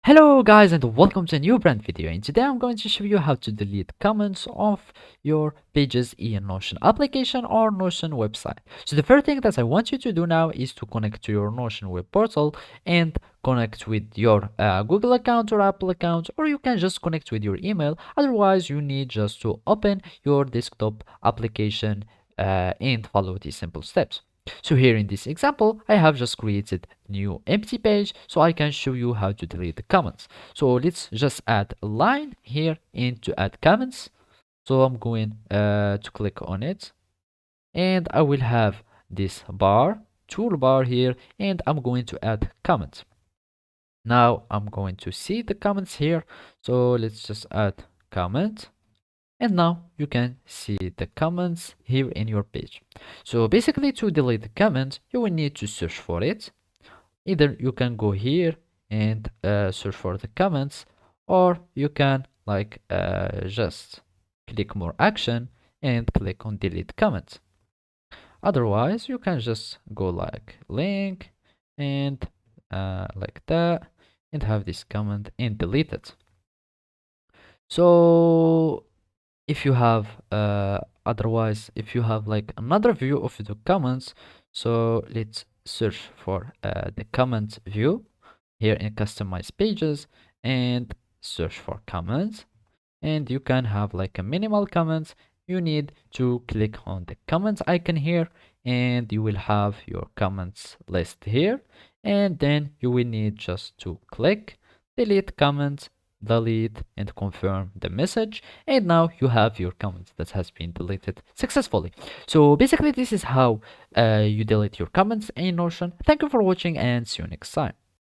Hello guys and welcome to a new brand video, and today I'm going to show you how to delete comments of your pages in Notion application or Notion website. So the first thing that I want you to do now is to connect to your Notion web portal and connect with your Google account or Apple account, or you can just connect with your email. Otherwise you need just to open your desktop application and follow these simple steps. So here in this example, I have just created new empty page so I can show you how to delete the comments. So let's just add a line here and to add comments. So I'm going to click on it and I will have this toolbar here, and I'm going to add comments. Now I'm going to see the comments here. So let's just add comment. And now you can see the comments here in your page. So basically, to delete the comment, you will need to search for it. Either you can go here and search for the comments, or you can just click more action and click on delete comments. Otherwise, you can just go like link and like that and have this comment and delete it. So if you have otherwise if you have like another view of the comments, so let's search for the comment view here in customize pages and search for comments, and you can have like a minimal comments. You need to click on the comments icon here and you will have your comments list here, and then you will need just to click delete comments, delete and confirm the message, and now you have your comment that has been deleted successfully. So basically this is how you delete your comments in Notion. Thank you for watching and see you next time.